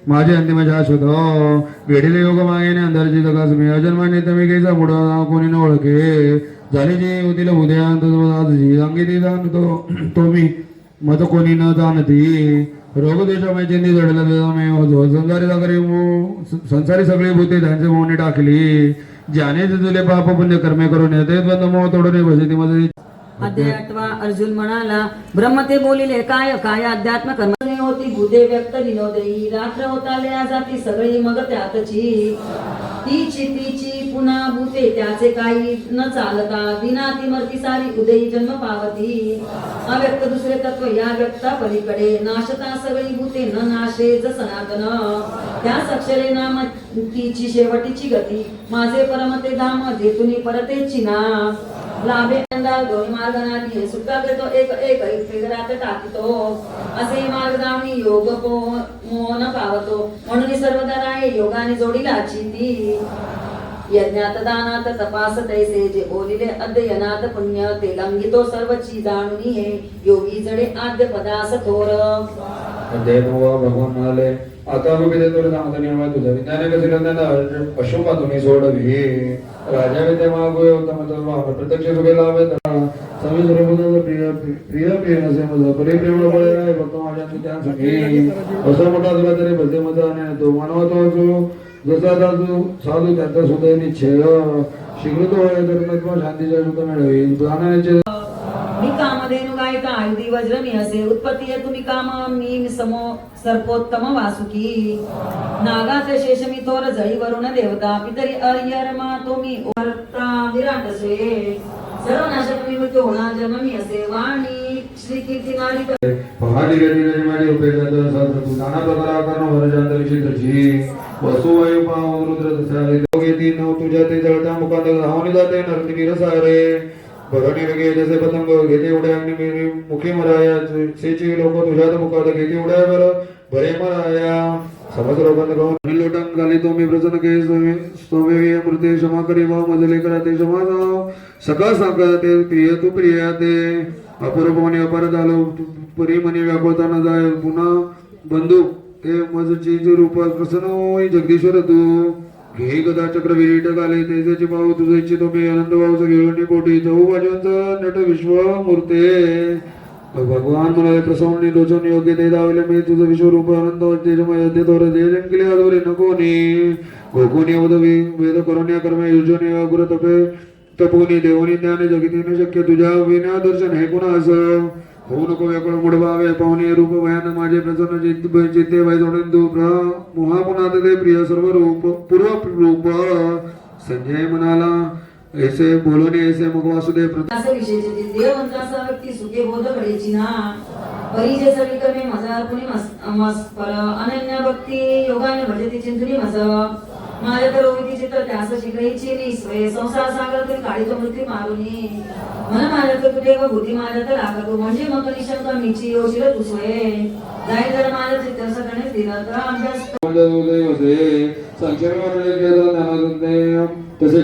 माझे अंतिम शाश्वत वेडीले योग मागेने अंधारची जगास मी अजन्माने तमी कैसा मुडा कोणी न ओळखे झाली जे होतील उद्यांत अंगी ती जाणतो तो मी मत कोणी न जाणती रोग देशामय चिंती जडला संसारी सगळी भूते त्यांचे मोहने टाकली ज्याने तुले पाप पुण्य कर्मे करून येते बंद मोह तोडून बसती मध्ये अध्याय 8 अर्जुन म्हणाला ब्रह्म ते बोलिले काय काय अध्यात्म कर्म होती भूदे व्यक्त विनोदई रात्र होता जाती सगळी मग त्यातची तीची पुन्हा भूते त्याचे काही न चालता दिनाती मरती सारी उदयी जन्म पावती अव्यक्त दुसरे तत्व या व्यक्ता पलीकडे नाशता सगळी भूते न नाशे ज सनातन त्या अक्षरे नाम तीची शेवटीची गती माझे परमते धाम जेतुनी परतेची ना लाभे दोन्ही मार्गाने सुटका करतो एक एक फेगरात टाकतो असे मार्ग दावणी योग मोहन पावतो म्हणून सर्वदा राहे योगाने जोडीला चिती यज्ञात दानात तपास तैसे जे बोलिले अध्ययनात पुण्य ते लंघितो सर्वची जाणून हे योगी जडे आद्य पदास थोर भगवान म्हणाले आता विद्ये तुला सांगतो नियम तुझा विज्ञाने कसे पशुपा तुम्ही सोडवी राजा विद्या मागू होता प्रत्यक्ष सुखे लाभ समी सर्व प्रिय प्रिय प्रिय नसे मजा परिप्रेम बळे आहे भक्त माझ्या त्या सखी असं मोठा तुला तरी भजे मजा आणि तो मानवा तो जसा साधू त्याचा सुद्धा निश्चय शीघ्र तो धर्मात्मा शांतीचा सुख मिळवेल प्राणाचे मी कामधेनु गायिका आयुधी वज्रमी असे उत्पत्ती तुम्ही काम मी समो सर्पोत्तम वासुकी नागाच शेष मी थोर जळी वरुण देवता पितरी अयरमा तो मी वर्ता विराट से सर्वनाशक मी मृत्यू होणार जन्म मी असे वाणी श्री कीर्ती नारी पहाडी गती माझी उपेक्षा शास्त्र नाना प्रकार कर्ण वरजांत विचित्रची वसुवायू पाव रुद्र दसाले लोकेती नव तुझ्या ते जळता मुखात धावून जाते नरती सारे भरणी लगे जसे पतंग घेते उड्या अग्नि मुखी मराया सेची लोक तुझ्यात मुखात घेते उड्या भरे मराया समज लोकांना कहून लोटन घाली तो मी प्रसन्न के सोमे अमृते क्षमा करी वा मजले करा ते क्षमा सकाळ साका ते प्रिय तू प्रिय ते अपूर्वपणे अपार झालो परी मनी व्याकुळता न जाय पुन्हा बंधू ते मजची रूप प्रसन्न होई जगदीश्वर तू घे गदा चक्र विरीट गाले तेजेचे भाऊ तुझे इच्छितो मी आनंद भाऊच घेऊन कोटी चहू बाजूंच नट विश्व मूर्ते भगवान मला प्रसवणी लोचन योग्य ते दावले मी तुझं विश्वरूप आनंद तेजमय ते तोर जे जंगले आदोरे नकोनी गोकुनी उदवी वेद करुण्या कर्म योजने गुरु तपे तपोनी देवनी ज्ञाने जगतीने शक्य तुझ्या विना दर्शन हे कुणा असं होऊ नको व्याकुळ मुडवावे पाहुणे रूप भयान माझे प्रसन्न चित्ते वैजोडंदू मोहापुनात ते प्रिय सर्व रूप पूर्व रूप संजय म्हणाला ऐसे बोलणे ऐसे मग वासुदेव प्रतास विशेष देवंताचा व्यक्ती सुखे बोध घडेची ना परिजे सगळी करणे मजा कुणी मस पर अनन्य भक्ती योगाने भजती चिंतनी मज माझ्या तर रोहिती चित्र त्यास शिकायची नाही स्वय संसार सागर तरी काढीतो मृत्यू मारुनी मन माझ्या तर तुझे व बुद्धी माझ्या तर लागतो म्हणजे मग निशंक मीची योशील तू स्वय जाई जर माझ्या चित्र सगळ्याने दिलं तर अभ्यास तसे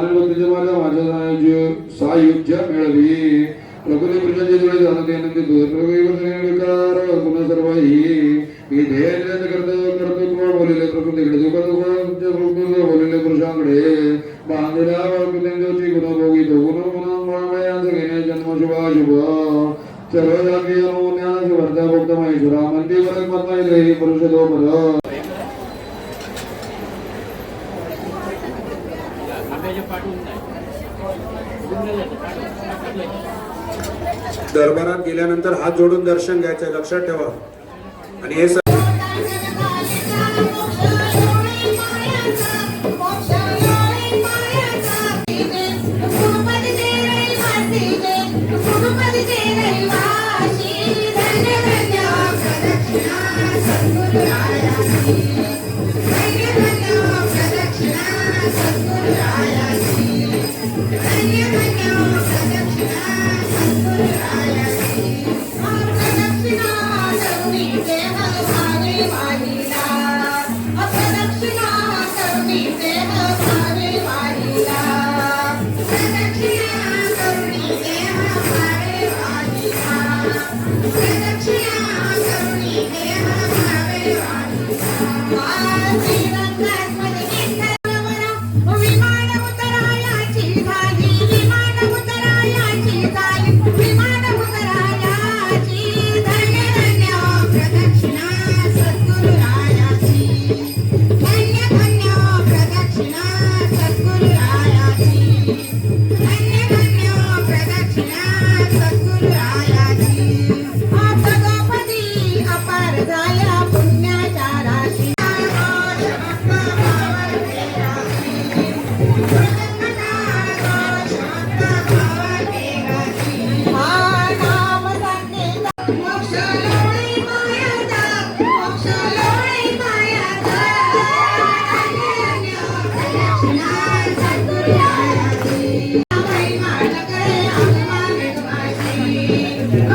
भक्तीचे माझ्या सायुज्य मिळवी प्रकृती पुरुषांचे जुळे जाणते आनंदी विकार गुण सर्व ही ध्येय कर्तृत्व बोलले प्रकृतीकडे तुमच्या बोलले पुरुषांकडे बांधलेल्या प्रकृतींची गुणभोगी तो गुणगुणांचे घेणे जन्म शुभाशुभ सर्व जाती ज्ञानाचे वर्धा भक्त महेश्वरा मंदी परत माता पुरुष तो पर दरबारात गेल्यानंतर हात जोडून दर्शन घ्यायचं लक्षात ठेवा आणि हे Thank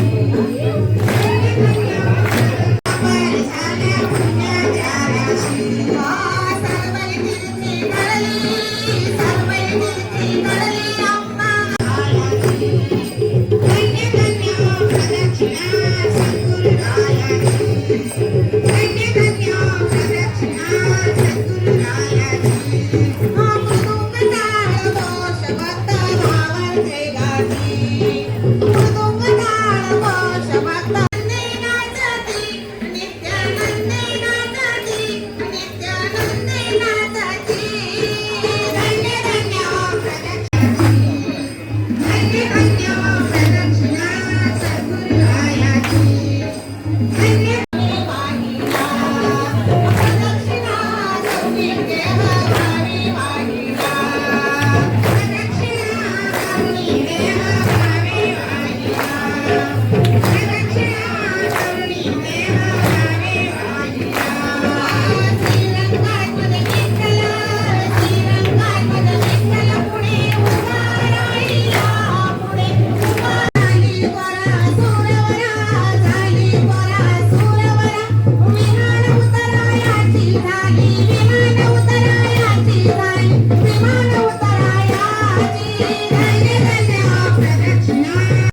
you.